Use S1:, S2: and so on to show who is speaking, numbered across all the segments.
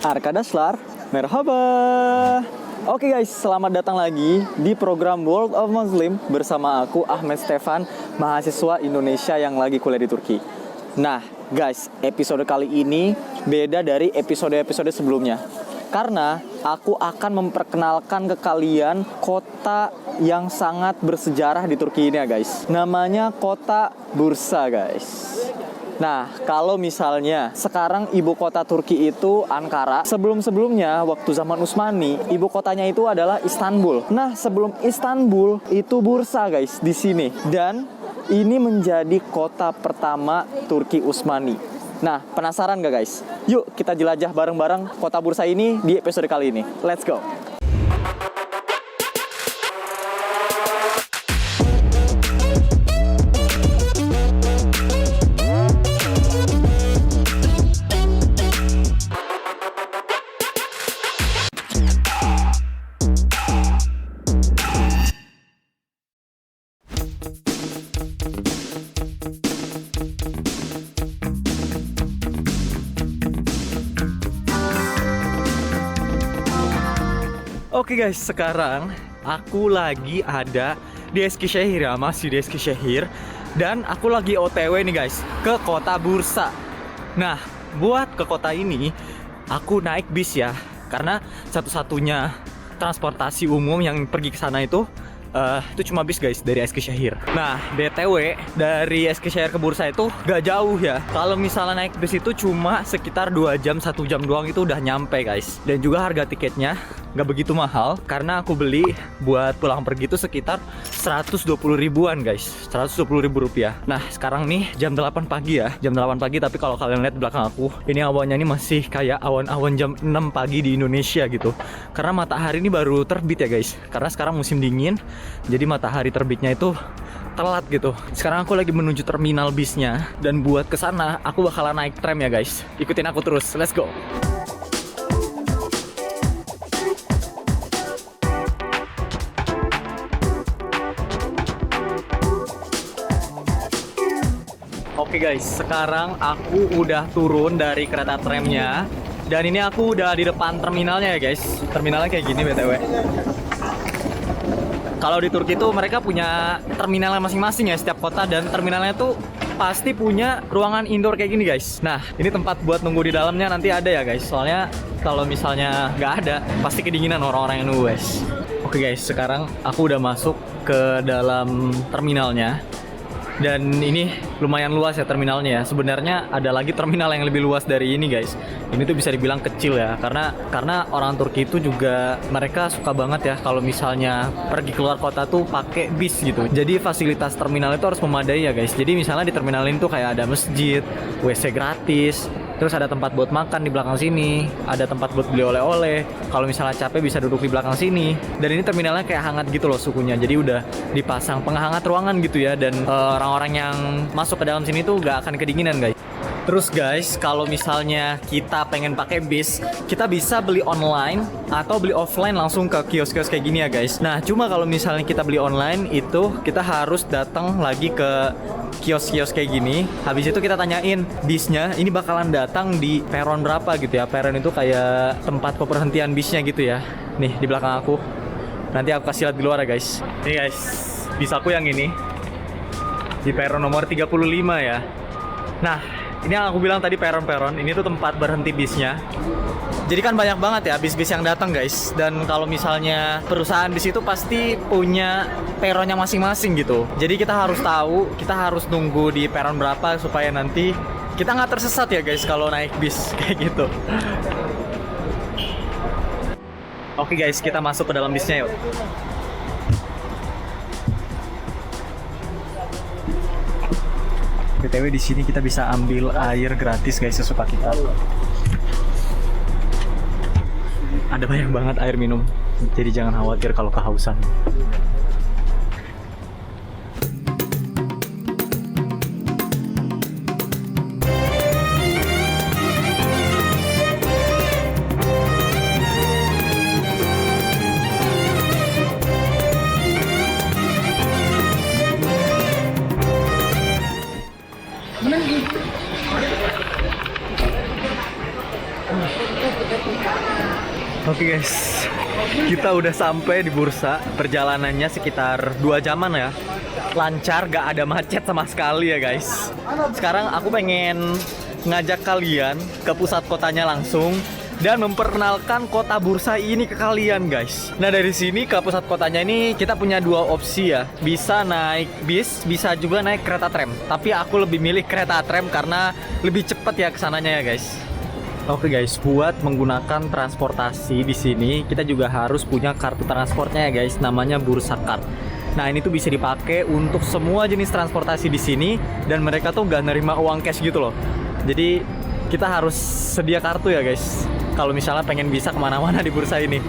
S1: Arkadaşlar, merhaba. Oke guys, selamat datang lagi di program World of Muslim bersama aku Ahmed Stefan, mahasiswa Indonesia yang lagi kuliah di Turki. Nah guys, episode kali ini beda dari episode-episode sebelumnya, karena aku akan memperkenalkan ke kalian kota yang sangat bersejarah di Turki ini ya guys. Namanya kota Bursa guys. Nah, kalau misalnya sekarang ibu kota Turki itu Ankara, sebelum-sebelumnya waktu zaman Utsmani, ibu kotanya itu adalah Istanbul. Nah, sebelum Istanbul itu Bursa guys di sini. Dan ini menjadi kota pertama Turki Utsmani. Nah, penasaran gak guys? Yuk kita jelajah bareng-bareng kota Bursa ini di episode kali ini. Let's go! Oke guys, sekarang aku lagi ada di Eskişehir ya, masih di Eskişehir. Dan aku lagi OTW nih guys, ke kota Bursa. Nah, buat ke kota ini, aku naik bis ya. Karena satu-satunya transportasi umum yang pergi ke sana itu cuma bis guys, dari Eskişehir. Nah, BTW dari Eskişehir ke Bursa itu gak jauh ya. Kalau misalnya naik bis itu cuma sekitar 2 jam, 1 jam doang itu udah nyampe guys. Dan juga harga tiketnya gak begitu mahal, karena aku beli buat pulang pergi itu sekitar 120 ribuan guys, 120 ribu rupiah. Nah sekarang nih jam 8 pagi ya, jam 8 pagi, tapi kalau kalian lihat belakang aku, ini awannya ini masih kayak awan-awan jam 6 pagi di Indonesia gitu. Karena matahari ini baru terbit ya guys, karena sekarang musim dingin, jadi matahari terbitnya itu telat gitu. Sekarang aku lagi menuju terminal bisnya, dan buat kesana aku bakalan naik tram ya guys. Ikutin aku terus, let's go. Oke guys, sekarang aku udah turun dari kereta tramnya. Dan ini aku udah di depan terminalnya ya guys. Terminalnya kayak gini BTW. Kalau di Turki tuh mereka punya terminalnya masing-masing ya, setiap kota. Dan terminalnya tuh pasti punya ruangan indoor kayak gini guys. Nah, ini tempat buat nunggu di dalamnya nanti ada ya guys. Soalnya kalau misalnya nggak ada, pasti kedinginan orang-orang yang nunggu guys. Oke guys, sekarang aku udah masuk ke dalam terminalnya. Dan ini lumayan luas ya terminalnya ya. Sebenarnya ada lagi terminal yang lebih luas dari ini guys. Ini tuh bisa dibilang kecil ya, karena orang Turki itu juga mereka suka banget ya kalau misalnya pergi keluar kota tuh pakai bis gitu. Jadi fasilitas terminal itu harus memadai ya guys. Jadi misalnya di terminal ini tuh kayak ada masjid, WC gratis, terus ada tempat buat makan di belakang sini, ada tempat buat beli oleh-oleh. Kalau misalnya capek bisa duduk di belakang sini. Dan ini terminalnya kayak hangat gitu loh suhunya. Jadi udah dipasang penghangat ruangan gitu ya. Dan orang-orang yang masuk ke dalam sini tuh gak akan kedinginan guys. Terus guys, kalau misalnya kita pengen pakai bis, kita bisa beli online atau beli offline langsung ke kios-kios kayak gini ya guys. Nah, cuma kalau misalnya kita beli online itu kita harus datang lagi ke kios-kios kayak gini. Habis itu kita tanyain bisnya ini bakalan datang di peron berapa gitu ya. Peron itu kayak tempat peberhentian bisnya gitu ya. Nih di belakang aku. Nanti aku kasih lihat di luar ya guys. Nih guys, bis aku yang ini di peron nomor 35 ya. Nah, ini yang aku bilang tadi peron-peron, ini tuh tempat berhenti bisnya. Jadi kan banyak banget ya bis-bis yang datang guys. Dan kalau misalnya perusahaan bis itu pasti punya peronnya masing-masing gitu. Jadi kita harus tahu, kita harus nunggu di peron berapa supaya nanti kita nggak tersesat ya guys kalau naik bis kayak gitu. Oke guys, kita masuk ke dalam bisnya yuk. BTW di sini kita bisa ambil air gratis guys sesuka kita. Ada banyak banget air minum, jadi jangan khawatir kalau kehausan. Oke guys, kita udah sampai di bursa. Perjalanannya sekitar 2 jaman ya. Lancar, gak ada macet sama sekali ya guys. Sekarang aku pengen ngajak kalian ke pusat kotanya langsung dan memperkenalkan kota bursa ini ke kalian guys. Nah dari sini ke pusat kotanya ini kita punya 2 opsi ya. Bisa naik bis, bisa juga naik kereta tram. Tapi aku lebih milih kereta tram karena lebih cepat ya kesananya ya guys. Oke guys, buat menggunakan transportasi di sini kita juga harus punya kartu transportnya ya guys, namanya Bursa Card. Nah ini tuh bisa dipakai untuk semua jenis transportasi di sini dan mereka tuh nggak nerima uang cash gitu loh. Jadi kita harus sedia kartu ya guys, kalau misalnya pengen bisa kemana-mana di bursa ini.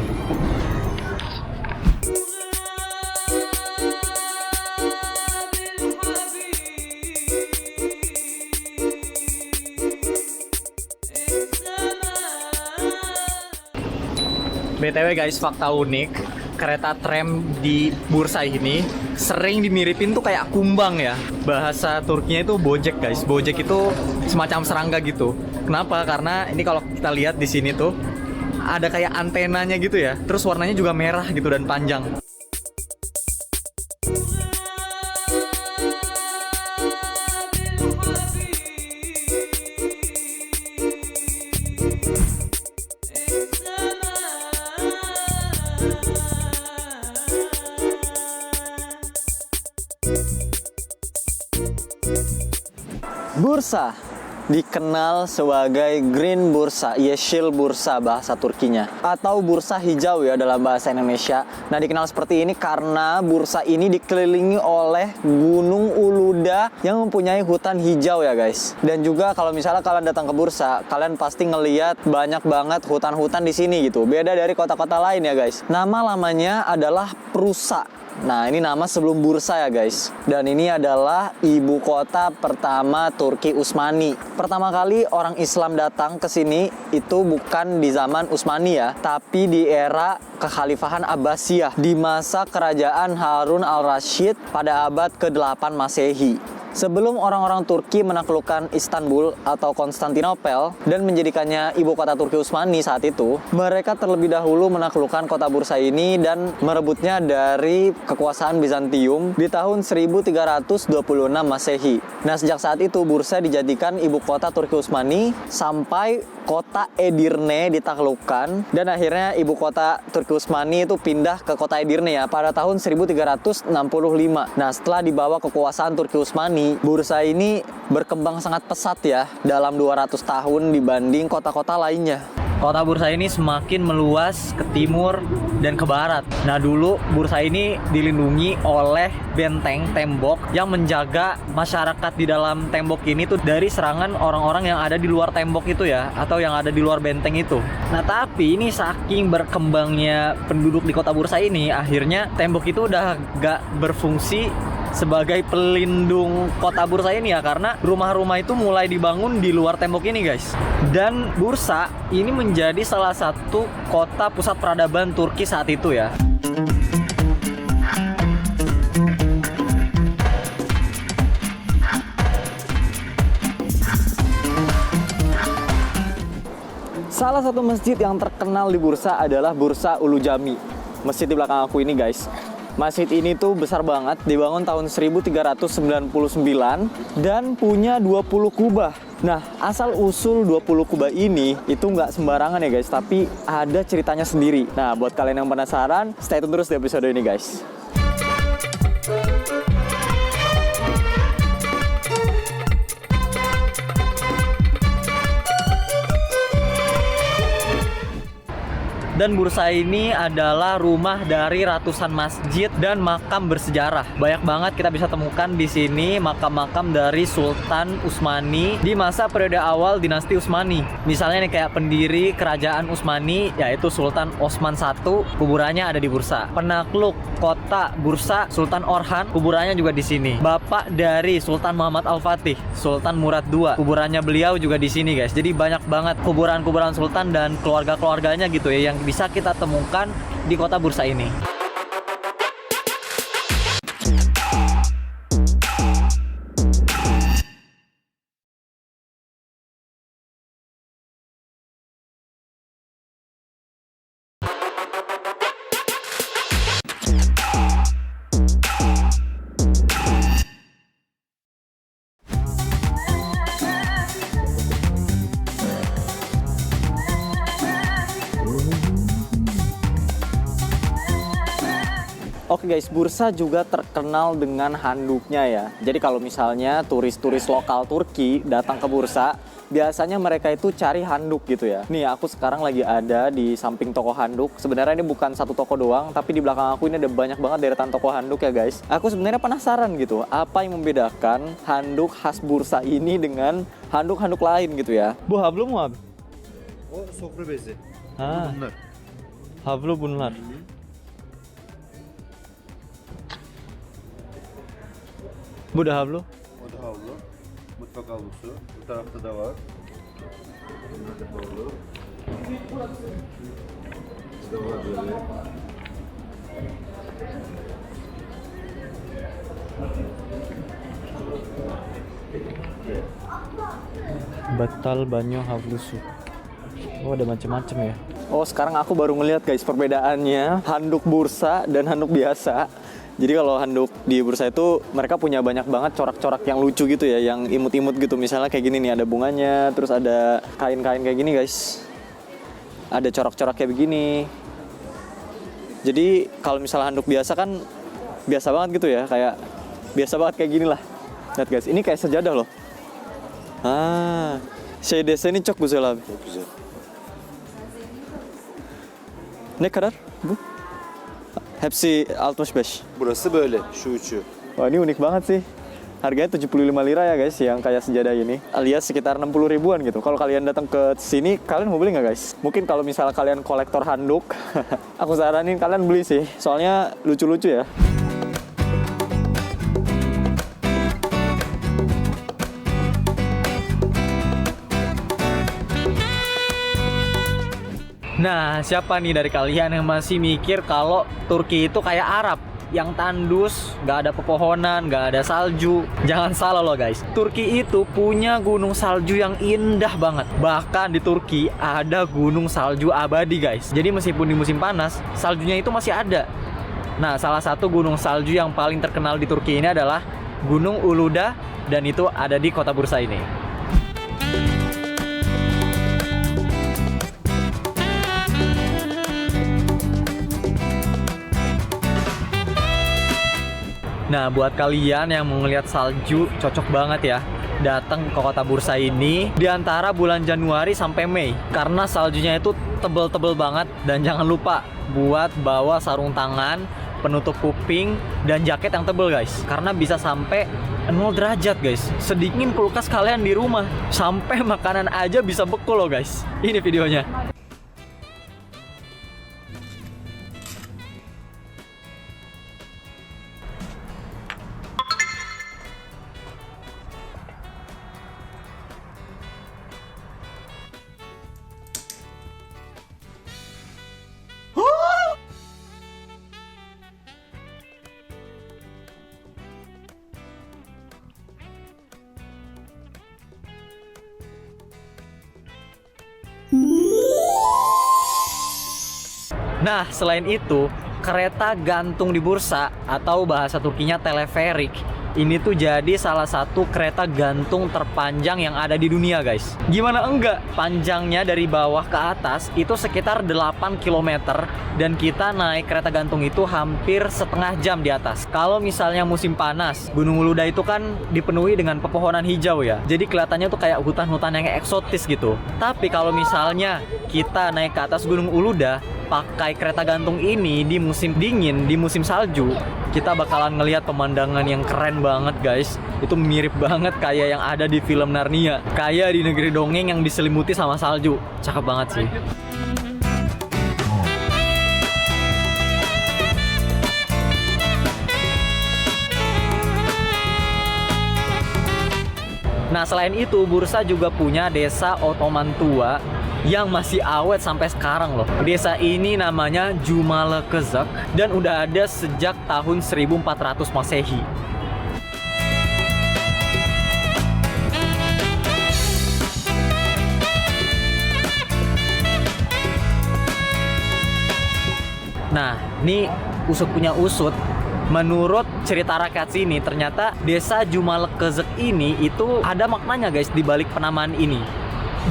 S1: BTW guys, fakta unik, kereta tram di bursa ini sering dimiripin tuh kayak kumbang ya. Bahasa Turkinya itu bojek guys. Bojek itu semacam serangga gitu. Kenapa? Karena ini kalau kita lihat di sini tuh ada kayak antenanya gitu ya. Terus warnanya juga merah gitu dan panjang. Bursa dikenal sebagai Green Bursa, Yeşil Bursa bahasa Turkinya, atau bursa hijau ya dalam bahasa Indonesia. Nah dikenal seperti ini karena bursa ini dikelilingi oleh Gunung Uluda yang mempunyai hutan hijau ya guys. Dan juga kalau misalnya kalian datang ke bursa, kalian pasti ngeliat banyak banget hutan-hutan di sini gitu. Beda dari kota-kota lain ya guys. Nama lamanya adalah Prusa. Nah ini nama sebelum bursa ya guys. Dan ini adalah ibu kota pertama Turki Utsmani. Pertama kali orang Islam datang ke sini itu bukan di zaman Utsmani ya, tapi di era kekhalifahan Abbasiyah di masa kerajaan Harun al-Rashid pada abad ke-8 Masehi. Sebelum orang-orang Turki menaklukkan Istanbul atau Konstantinopel dan menjadikannya ibu kota Turki Utsmani saat itu, mereka terlebih dahulu menaklukkan kota Bursa ini dan merebutnya dari kekuasaan Bizantium di tahun 1326 Masehi. Nah, sejak saat itu Bursa dijadikan ibu kota Turki Utsmani sampai kota Edirne ditaklukkan dan akhirnya ibu kota Turki Utsmani itu pindah ke kota Edirne ya pada tahun 1365. Nah, setelah dibawa kekuasaan Turki Utsmani, Bursa ini berkembang sangat pesat ya dalam 200 tahun dibanding kota-kota lainnya. Kota Bursa ini semakin meluas ke timur dan ke barat. Nah dulu Bursa ini dilindungi oleh benteng tembok yang menjaga masyarakat di dalam tembok ini tuh dari serangan orang-orang yang ada di luar tembok itu ya, atau yang ada di luar benteng itu. Nah tapi ini saking berkembangnya penduduk di kota Bursa ini, akhirnya tembok itu udah gak berfungsi sebagai pelindung kota Bursa ini ya, karena rumah-rumah itu mulai dibangun di luar tembok ini guys. Dan Bursa ini menjadi salah satu kota pusat peradaban Turki saat itu ya. Salah satu masjid yang terkenal di Bursa adalah Bursa Ulu Jami. Masjid di belakang aku ini guys. Masjid ini tuh besar banget, dibangun tahun 1399 dan punya 20 kubah. Nah, asal-usul 20 kubah ini itu nggak sembarangan ya guys, tapi ada ceritanya sendiri. Nah, buat kalian yang penasaran, stay tune terus di episode ini guys. Dan Bursa ini adalah rumah dari ratusan masjid dan makam bersejarah. Banyak banget kita bisa temukan di sini makam-makam dari Sultan Utsmani di masa periode awal dinasti Utsmani. Misalnya nih kayak pendiri kerajaan Utsmani yaitu Sultan Osman I, kuburannya ada di Bursa. Penakluk kota Bursa Sultan Orhan, kuburannya juga di sini. Bapak dari Sultan Muhammad Al-Fatih, Sultan Murad II, kuburannya beliau juga di sini guys. Jadi banyak banget kuburan-kuburan sultan dan keluarga-keluarganya gitu ya yang bisa kita temukan di kota Bursa ini. Oke guys, Bursa juga terkenal dengan handuknya ya. Jadi kalau misalnya turis-turis lokal Turki datang ke Bursa, biasanya mereka itu cari handuk gitu ya. Nih aku sekarang lagi ada di samping toko handuk. Sebenarnya ini bukan satu toko doang, tapi di belakang aku ini ada banyak banget deretan toko handuk ya guys. Aku sebenarnya penasaran gitu, apa yang membedakan handuk khas Bursa ini dengan handuk-handuk lain gitu ya. Bu havlu mu abi?
S2: O sofra bezi.
S1: Ha,
S2: Bunlar.
S1: havlu bunlar. Bu da havlu.
S2: O da havlu. Mutfak havlusu. Bu tarafta da var. Bunlar da havlu. Burada var böyle.
S1: Batal banyo havlusu. Oh, ada macam-macam ya. Oh, sekarang aku baru ngeliat guys perbedaannya handuk Bursa dan handuk biasa. Jadi kalau handuk di Bursa itu mereka punya banyak banget corak-corak yang lucu gitu ya, yang imut-imut gitu. Misalnya kayak gini nih, ada bunganya, terus ada kain-kain kayak gini guys. Ada corak-corak kayak begini. Jadi kalau misalnya handuk biasa kan biasa banget gitu ya, kayak biasa banget kayak gini lah. Lihat guys, ini kayak sejadah loh. Ah, şey deseni çok güzel abi.
S2: Çok güzel.
S1: Ne kadar bu? Hepsi 65.
S2: Burası böyle. Şu üçü.
S1: Wah, ini unik banget sih. Harganya 75 lira ya guys, yang kayak sejadah ini. Alias sekitar 60 ribuan gitu. Kalau kalian datang ke sini, kalian mau beli nggak guys? Mungkin kalau misalnya kalian kolektor handuk, aku saranin kalian beli sih. Soalnya lucu-lucu ya. Nah, siapa nih dari kalian yang masih mikir kalau Turki itu kayak Arab? Yang tandus, nggak ada pepohonan, nggak ada salju. Jangan salah loh guys, Turki itu punya gunung salju yang indah banget. Bahkan di Turki ada gunung salju abadi guys. Jadi meskipun di musim panas, saljunya itu masih ada. Nah, salah satu gunung salju yang paling terkenal di Turki ini adalah Gunung Uluda, dan itu ada di kota Bursa ini. Nah, buat kalian yang mau ngeliat salju, cocok banget ya datang ke kota Bursa ini di antara bulan Januari sampai Mei. Karena saljunya itu tebel-tebel banget, dan jangan lupa buat bawa sarung tangan, penutup kuping, dan jaket yang tebel guys. Karena bisa sampai 0 derajat guys. Sedingin kulkas kalian di rumah. Sampai makanan aja bisa beku loh guys. Ini videonya. Nah, selain itu, kereta gantung di Bursa atau bahasa Turkinya teleferik, ini tuh jadi salah satu kereta gantung terpanjang yang ada di dunia guys. Gimana enggak? Panjangnya dari bawah ke atas itu sekitar 8 km, dan kita naik kereta gantung itu hampir setengah jam di atas. Kalau misalnya musim panas, Gunung Uluda itu kan dipenuhi dengan pepohonan hijau ya. Jadi kelihatannya tuh kayak hutan-hutan yang eksotis gitu. Tapi kalau misalnya kita naik ke atas Gunung Uluda pakai kereta gantung ini di musim dingin, di musim salju, kita bakalan ngelihat pemandangan yang keren banget guys. Itu mirip banget kayak yang ada di film Narnia, kayak di negeri dongeng yang diselimuti sama salju. Cakep banget sih. Nah, selain itu Bursa juga punya desa Ottoman tua yang masih awet sampai sekarang loh. Desa ini namanya Cumalekezek dan udah ada sejak tahun 1400 Masehi. Nah, ini usut punya usut. Menurut cerita rakyat sini, ternyata desa Cumalekezek ini itu ada maknanya guys di balik penamaan ini.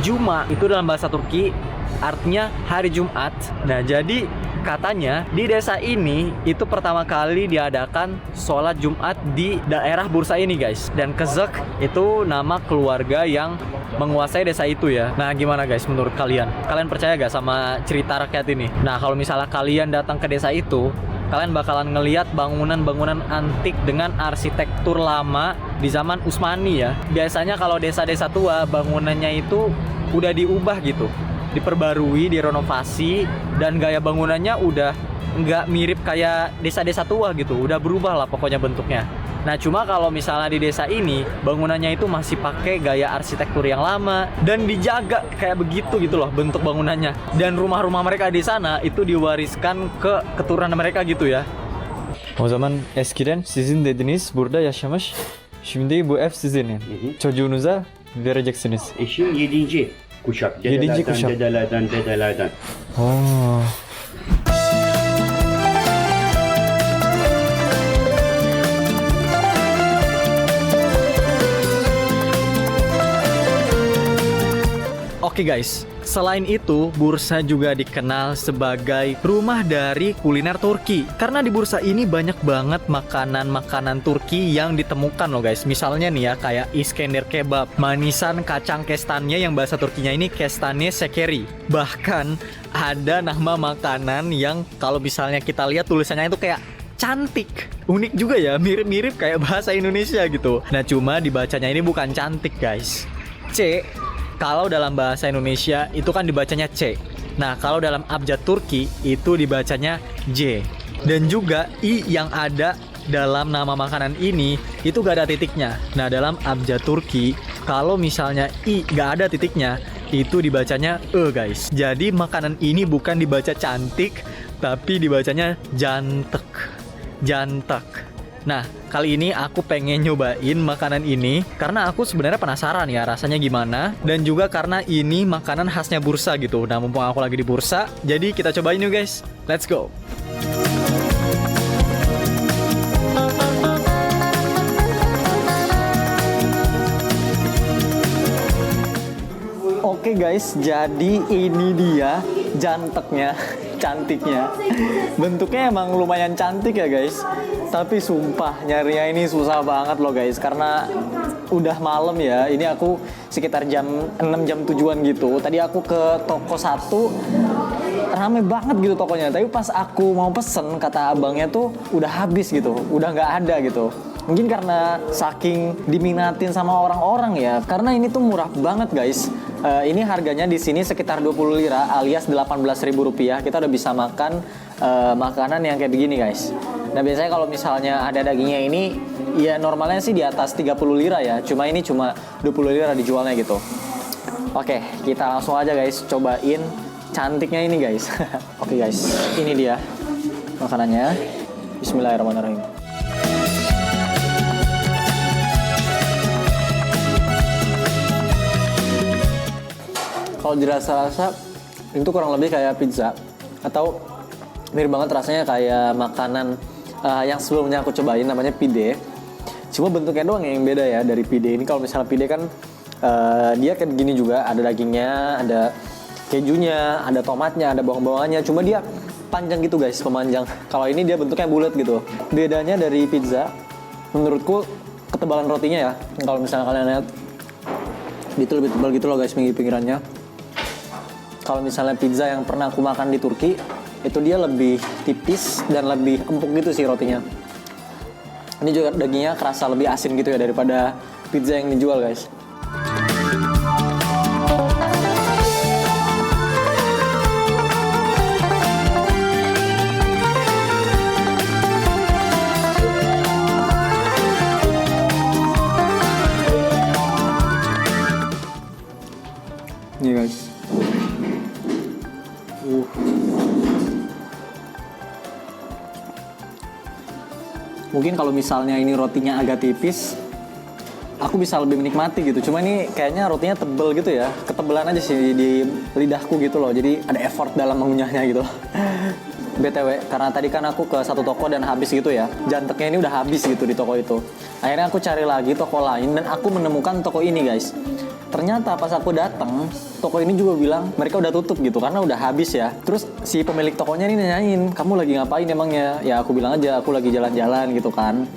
S1: Juma itu dalam bahasa Turki artinya hari Jumat. Nah, jadi katanya di desa ini itu pertama kali diadakan sholat Jumat di daerah Bursa ini guys. Dan Kezek itu nama keluarga yang menguasai desa itu ya. Nah gimana guys menurut kalian? Kalian percaya gak sama cerita rakyat ini? Nah kalau misalnya kalian datang ke desa itu, kalian bakalan ngeliat bangunan-bangunan antik dengan arsitektur lama di zaman Utsmani ya. Biasanya kalau desa-desa tua bangunannya itu udah diubah gitu, diperbarui, direnovasi, dan gaya bangunannya udah nggak mirip kayak desa-desa tua gitu, udah berubah lah pokoknya bentuknya. Nah cuma kalau misalnya di desa ini bangunannya itu masih pakai gaya arsitektur yang lama dan dijaga kayak begitu gitu loh bentuk bangunannya. Dan rumah-rumah mereka di sana itu diwariskan ke keturunan mereka gitu ya. O zaman eskiden sizin dediniz burada yaşamış. Şimdi bu ev sizin. Çocuğunuza vereceksiniz.
S3: Eşim 7. kuşak.
S1: Yedinci kuşak.
S3: Dedelerden.
S1: Oh. Oke guys, selain itu Bursa juga dikenal sebagai rumah dari kuliner Turki. Karena di Bursa ini banyak banget makanan-makanan Turki yang ditemukan loh guys. Misalnya nih ya kayak Iskender kebab, manisan kacang kestannya yang bahasa Turkinya ini kestane sekeri. Bahkan ada nama makanan yang kalau misalnya kita lihat tulisannya itu kayak cantik. Unik juga ya, mirip-mirip kayak bahasa Indonesia gitu. Nah cuma dibacanya ini bukan cantik guys. C. Kalau dalam bahasa Indonesia itu kan dibacanya C. Nah kalau dalam abjad Turki itu dibacanya J. Dan juga I yang ada dalam nama makanan ini itu gak ada titiknya. Nah dalam abjad Turki kalau misalnya I gak ada titiknya itu dibacanya E guys. Jadi makanan ini bukan dibaca cantik tapi dibacanya jantek. Jantek. Nah, kali ini aku pengen nyobain makanan ini karena aku sebenarnya penasaran ya rasanya gimana, dan juga karena ini makanan khasnya Bursa gitu. Nah, mumpung aku lagi di Bursa, jadi kita cobain yuk guys. Let's go. Oke guys, jadi ini dia janteknya, cantiknya. Bentuknya emang lumayan cantik ya guys. Tapi sumpah nyarinya ini susah banget loh guys, karena udah malam ya. Ini aku sekitar jam 6 jam 7-an gitu. Tadi aku ke toko satu, rame banget gitu tokonya. Tapi pas aku mau pesen, kata abangnya tuh udah habis gitu, udah nggak ada gitu. Mungkin karena saking diminatin sama orang-orang ya. Karena ini tuh murah banget guys. Ini harganya di sini sekitar 20 lira alias 18.000 rupiah. Kita udah bisa makan makanan yang kayak begini guys. Nah biasanya kalau misalnya ada dagingnya ini, ya normalnya sih di atas 30 lira ya. Cuma ini cuma 20 lira dijualnya gitu. Oke, kita langsung aja guys cobain cantiknya ini guys. Oke guys, ini dia makanannya. Bismillahirrahmanirrahim. Kalau dirasa-rasa itu kurang lebih kayak pizza, atau mirip banget rasanya kayak makanan yang sebelumnya aku cobain namanya pide. Cuma bentuknya doang yang beda ya dari pide ini. Kalau misalnya pide kan dia kayak gini juga, ada dagingnya, ada kejunya, ada tomatnya, ada bawang-bawangannya. Cuma dia panjang gitu guys, pemanjang. Kalau ini dia bentuknya bulat gitu. Bedanya dari pizza, menurutku ketebalan rotinya ya. Kalau misalnya kalian lihat, itu lebih tebal gitu loh guys pinggir-pinggirannya. Kalau misalnya pizza yang pernah aku makan di Turki, itu dia lebih tipis dan lebih empuk gitu sih rotinya. Ini juga dagingnya kerasa lebih asin gitu ya daripada pizza yang dijual guys. Nih guys. Mungkin kalau misalnya ini rotinya agak tipis, aku bisa lebih menikmati gitu. Cuma ini kayaknya rotinya tebel gitu ya. Ketebelan aja sih di lidahku gitu loh. Jadi ada effort dalam mengunyahnya gitu. BTW, karena tadi kan aku ke satu toko dan habis gitu ya. Janteknya ini udah habis gitu di toko itu. Akhirnya aku cari lagi toko lain dan aku menemukan toko ini guys. ternyata pas aku datang, toko ini juga bilang mereka udah tutup gitu karena udah habis ya. Terus si pemilik tokonya ini nanyain, kamu lagi ngapain emangnya? Ya aku bilang aja aku lagi jalan-jalan gitu kan.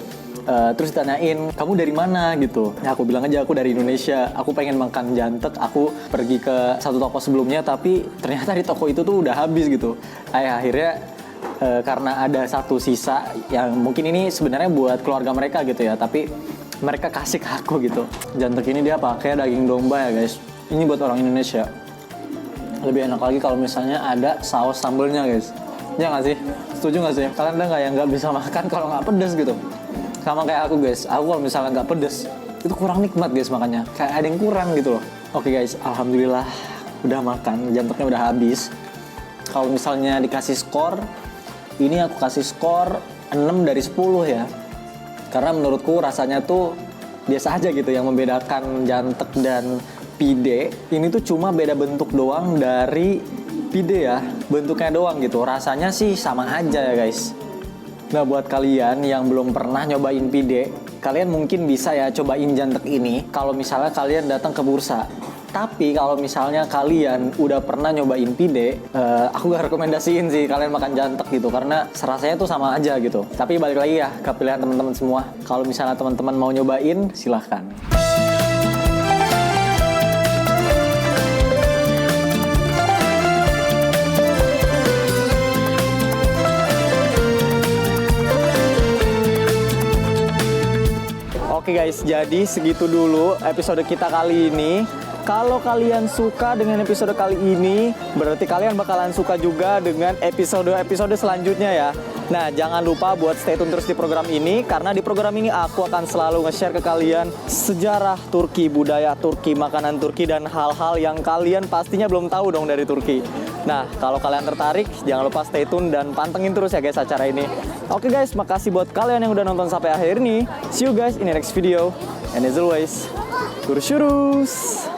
S1: Terus ditanyain, kamu dari mana gitu? Ya aku bilang aja aku dari Indonesia, aku pengen makan jantek, aku pergi ke satu toko sebelumnya tapi ternyata di toko itu tuh udah habis gitu. Akhirnya karena ada satu sisa yang mungkin ini sebenarnya buat keluarga mereka gitu ya, tapi mereka kasih ke aku gitu. Jantek ini dia pakai daging domba ya guys. Ini buat orang Indonesia. Lebih enak lagi kalau misalnya ada saus sambelnya guys. Ya nggak sih? Setuju nggak sih? Kalian ada nggak yang nggak bisa makan kalau nggak pedas gitu? Sama kayak aku guys, aku kalau misalnya nggak pedes itu kurang nikmat guys, makanya kayak ada yang kurang gitu loh. Oke guys, alhamdulillah udah makan, janteknya udah habis. Kalau misalnya dikasih skor, ini aku kasih skor 6 dari 10 ya. Karena menurutku rasanya tuh biasa aja gitu. Yang membedakan jantek dan pide ini tuh cuma beda bentuk doang dari pide ya, bentuknya doang gitu. Rasanya sih sama aja ya guys. Nah buat kalian yang belum pernah nyobain pide, kalian mungkin bisa ya cobain jantek ini kalau misalnya kalian datang ke bursa. Tapi kalau misalnya kalian udah pernah nyobain pide, aku gak rekomendasiin sih kalian makan jantek gitu karena rasanya tuh sama aja gitu. Tapi balik lagi ya ke pilihan teman-teman semua. Kalau misalnya teman-teman mau nyobain, silahkan. Oke guys, jadi segitu dulu episode kita kali ini. Kalau kalian suka dengan episode kali ini, berarti kalian bakalan suka juga dengan episode-episode selanjutnya ya. Nah, jangan lupa buat stay tune terus di program ini, karena di program ini aku akan selalu nge-share ke kalian sejarah Turki, budaya Turki, makanan Turki, dan hal-hal yang kalian pastinya belum tahu dong dari Turki. Nah, kalau kalian tertarik, jangan lupa stay tune dan pantengin terus ya guys acara ini. Oke guys, makasih buat kalian yang udah nonton sampai akhir ini. See you guys in the next video. And as always, Kurus.